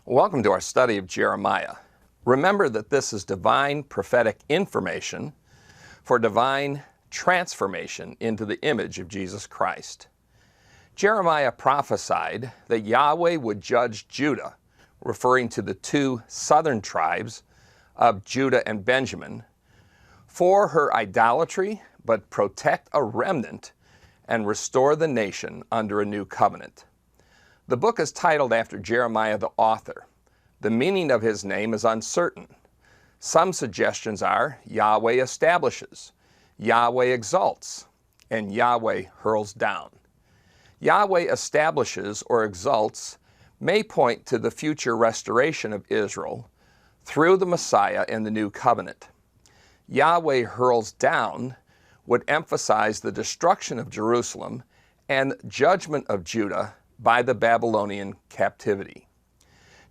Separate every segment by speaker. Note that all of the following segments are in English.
Speaker 1: Welcome to our study of Jeremiah. Remember that this is divine prophetic information for divine transformation into the image of Jesus Christ. Jeremiah prophesied that Yahweh would judge Judah, referring to the two southern tribes of Judah and Benjamin, for her idolatry, but protect a remnant and restore the nation under a new covenant. The book is titled after Jeremiah the author. The meaning of his name is uncertain. Some suggestions are Yahweh establishes, Yahweh exalts, and Yahweh hurls down. Yahweh establishes or exalts may point to the future restoration of Israel through the Messiah and the new covenant. Yahweh hurls down would emphasize the destruction of Jerusalem and judgment of Judah by the Babylonian captivity.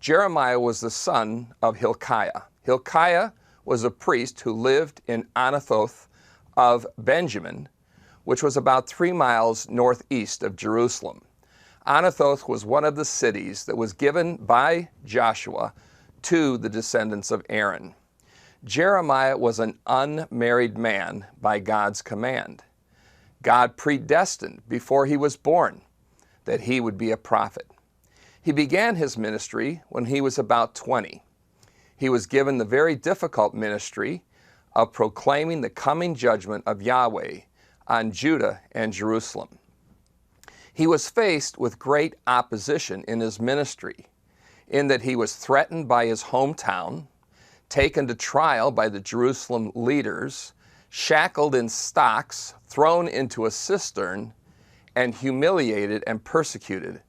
Speaker 1: Jeremiah was the son of Hilkiah. Hilkiah was a priest who lived in Anathoth of Benjamin, which was about 3 miles northeast of Jerusalem. Anathoth was one of the cities that was given by Joshua to the descendants of Aaron. Jeremiah was an unmarried man by God's command. God predestined before he was born that he would be a prophet. He began his ministry when he was about 20. He was given the very difficult ministry of proclaiming the coming judgment of Yahweh on Judah and Jerusalem. He was faced with great opposition in his ministry, in that he was threatened by his hometown, taken to trial by the Jerusalem leaders, shackled in stocks, thrown into a cistern, and humiliated and persecuted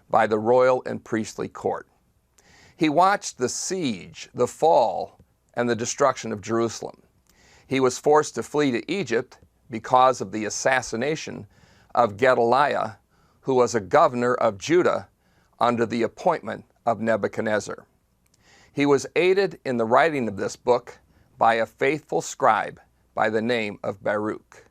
Speaker 1: by the royal and priestly court. He watched the siege, the fall, and the destruction of Jerusalem. He was forced to flee to Egypt because of the assassination of Gedaliah, who was a governor of Judah under the appointment of Nebuchadnezzar. He was aided in the writing of this book by a faithful scribe by the name of Baruch.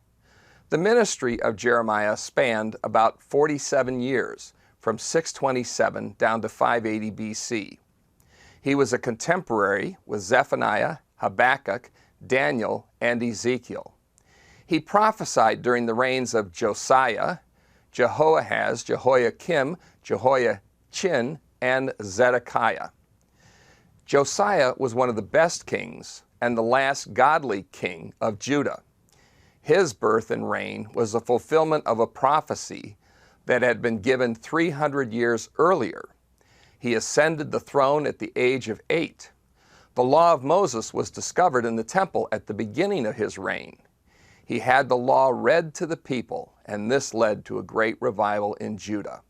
Speaker 1: The ministry of Jeremiah spanned about 47 years, from 627 down to 580 BC. He was a contemporary with Zephaniah, Habakkuk, Daniel, and Ezekiel. He prophesied during the reigns of Josiah, Jehoahaz, Jehoiakim, Jehoiachin, and Zedekiah. Josiah was one of the best kings and the last godly king of Judah. His birth and reign was the fulfillment of a prophecy that had been given 300 years earlier. He ascended the throne at the age of 8. The law of Moses was discovered in the temple at the beginning of his reign. He had the law read to the people, and this led to a great revival in Judah.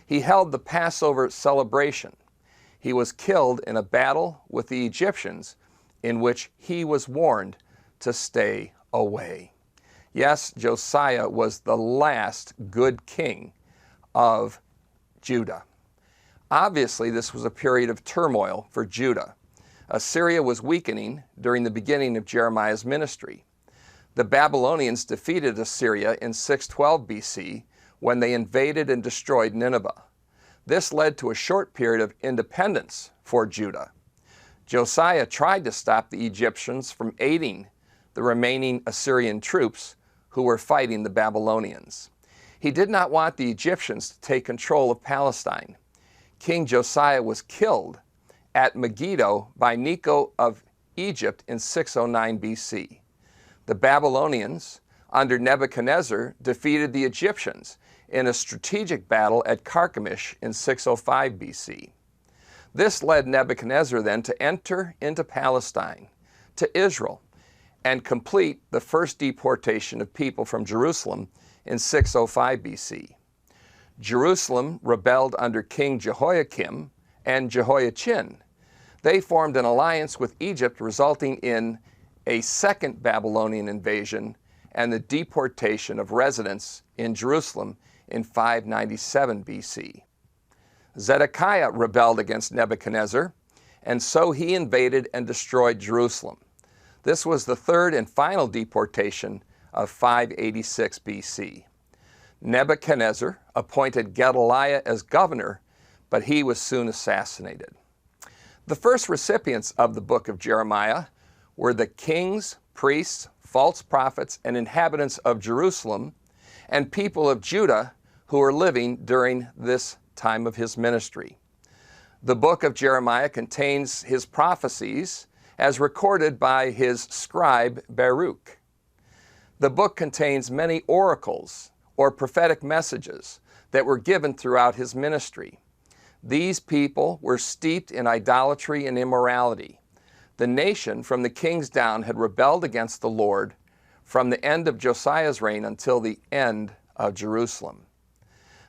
Speaker 1: He held the Passover celebration. He was killed in a battle with the Egyptians in which he was warned to stay away. Yes, Josiah was the last good king of Judah. Obviously, this was a period of turmoil for Judah. Assyria was weakening during the beginning of Jeremiah's ministry. The Babylonians defeated Assyria in 612 BC when they invaded and destroyed Nineveh. This led to a short period of independence for Judah. Josiah tried to stop the Egyptians from aiding the remaining Assyrian troops who were fighting the Babylonians. He did not want the Egyptians to take control of Palestine. King Josiah was killed at Megiddo by Necho of Egypt in 609 BC. The Babylonians, under Nebuchadnezzar, defeated the Egyptians in a strategic battle at Carchemish in 605 BC. This led Nebuchadnezzar then to enter into Palestine, to Israel, and complete the first deportation of people from Jerusalem in 605 BC. Jerusalem rebelled under King Jehoiakim and Jehoiachin. They formed an alliance with Egypt, resulting in a second Babylonian invasion and the deportation of residents in Jerusalem in 597 BC. Zedekiah rebelled against Nebuchadnezzar, and so he invaded and destroyed Jerusalem. This was the third and final deportation of 586 BC. Nebuchadnezzar appointed Gedaliah as governor, but he was soon assassinated. The first recipients of the book of Jeremiah were the kings, priests, false prophets, and inhabitants of Jerusalem, and people of Judah who were living during this time of his ministry. The book of Jeremiah contains his prophecies as recorded by his scribe Baruch. The book contains many oracles or prophetic messages that were given throughout his ministry. These people were steeped in idolatry and immorality. The nation, from the kings down, had rebelled against the Lord from the end of Josiah's reign until the end of Jerusalem.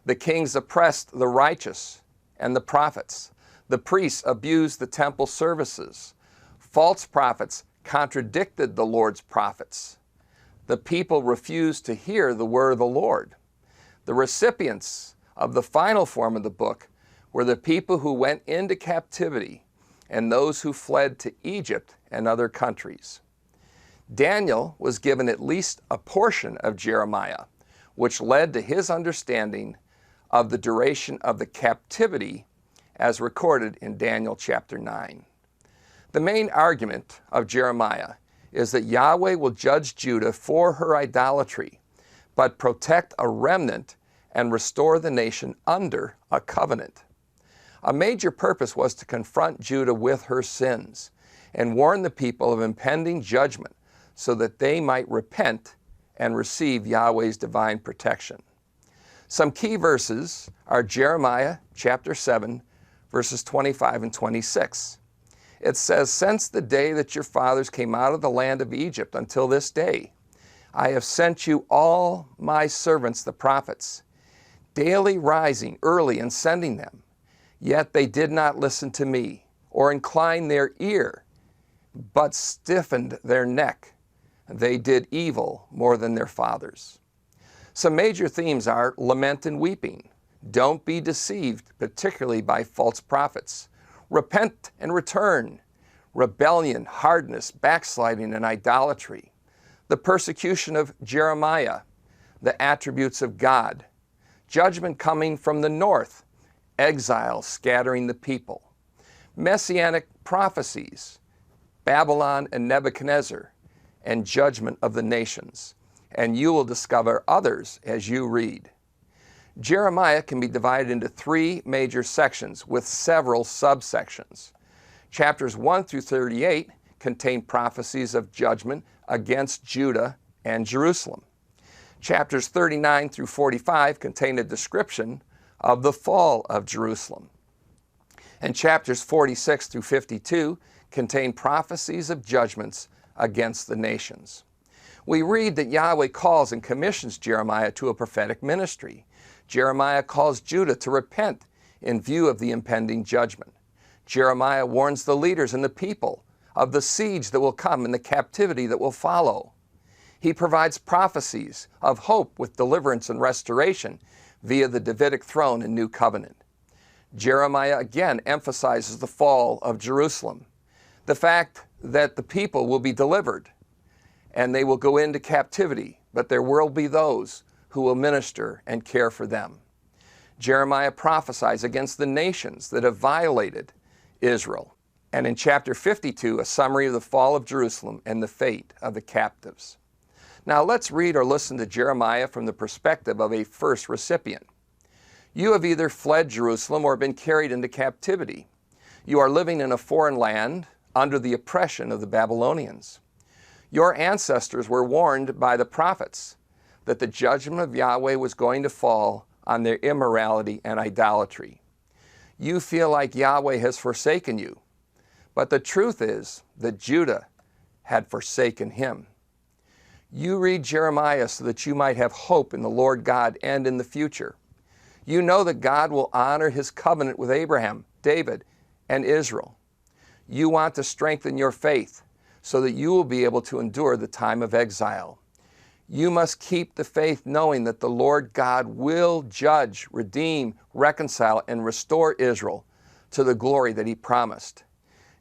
Speaker 1: The kings oppressed the righteous and the prophets. The priests abused the temple services. False prophets contradicted the Lord's prophets. The people refused to hear the word of the Lord. The recipients of the final form of the book were the people who went into captivity and those who fled to Egypt and other countries. Daniel was given at least a portion of Jeremiah, which led to his understanding of the duration of the captivity as recorded in Daniel chapter 9. The main argument of Jeremiah is that Yahweh will judge Judah for her idolatry, but protect a remnant and restore the nation under a covenant. A major purpose was to confront Judah with her sins and warn the people of impending judgment so that they might repent and receive Yahweh's divine protection. Some key verses are Jeremiah chapter 7, verses 25 and 26. It says, "Since the day that your fathers came out of the land of Egypt until this day, I have sent you all my servants the prophets, daily rising early and sending them. Yet they did not listen to me, or incline their ear, but stiffened their neck. They did evil more than their fathers." Some major themes are lament and weeping. Don't be deceived, particularly by false prophets. Repent and return. Rebellion, hardness, backsliding, and idolatry. The persecution of Jeremiah. The attributes of God. Judgment coming from the north. Exile scattering the people. Messianic prophecies, Babylon and Nebuchadnezzar, and judgment of the nations. And you will discover others as you read. Jeremiah can be divided into three major sections with several subsections. Chapters 1 through 38 contain prophecies of judgment against Judah and Jerusalem. Chapters 39 through 45 contain a description of the fall of Jerusalem. And chapters 46 through 52 contain prophecies of judgments against the nations. We read that Yahweh calls and commissions Jeremiah to a prophetic ministry. Jeremiah calls Judah to repent in view of the impending judgment. Jeremiah warns the leaders and the people of the siege that will come and the captivity that will follow. He provides prophecies of hope with deliverance and restoration via the Davidic throne and new covenant. Jeremiah again emphasizes the fall of Jerusalem, the fact that the people will be delivered and they will go into captivity, but there will be those who will minister and care for them. Jeremiah prophesies against the nations that have violated Israel. And in chapter 52, a summary of the fall of Jerusalem and the fate of the captives. Now let's read or listen to Jeremiah from the perspective of a first recipient. You have either fled Jerusalem or been carried into captivity. You are living in a foreign land under the oppression of the Babylonians. Your ancestors were warned by the prophets that the judgment of Yahweh was going to fall on their immorality and idolatry. You feel like Yahweh has forsaken you, but the truth is that Judah had forsaken him. You read Jeremiah so that you might have hope in the Lord God and in the future. You know that God will honor his covenant with Abraham, David, and Israel. You want to strengthen your faith so that you will be able to endure the time of exile. You must keep the faith knowing that the Lord God will judge, redeem, reconcile, and restore Israel to the glory that he promised.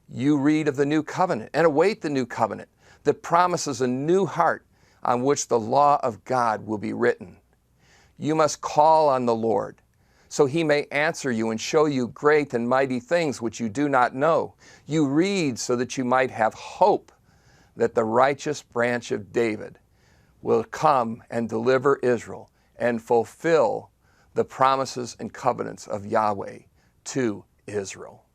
Speaker 1: You read of the new covenant and await the new covenant that promises a new heart on which the law of God will be written. You must call on the Lord so he may answer you and show you great and mighty things which you do not know. You read so that you might have hope that the righteous branch of David will come and deliver Israel and fulfill the promises and covenants of Yahweh to Israel.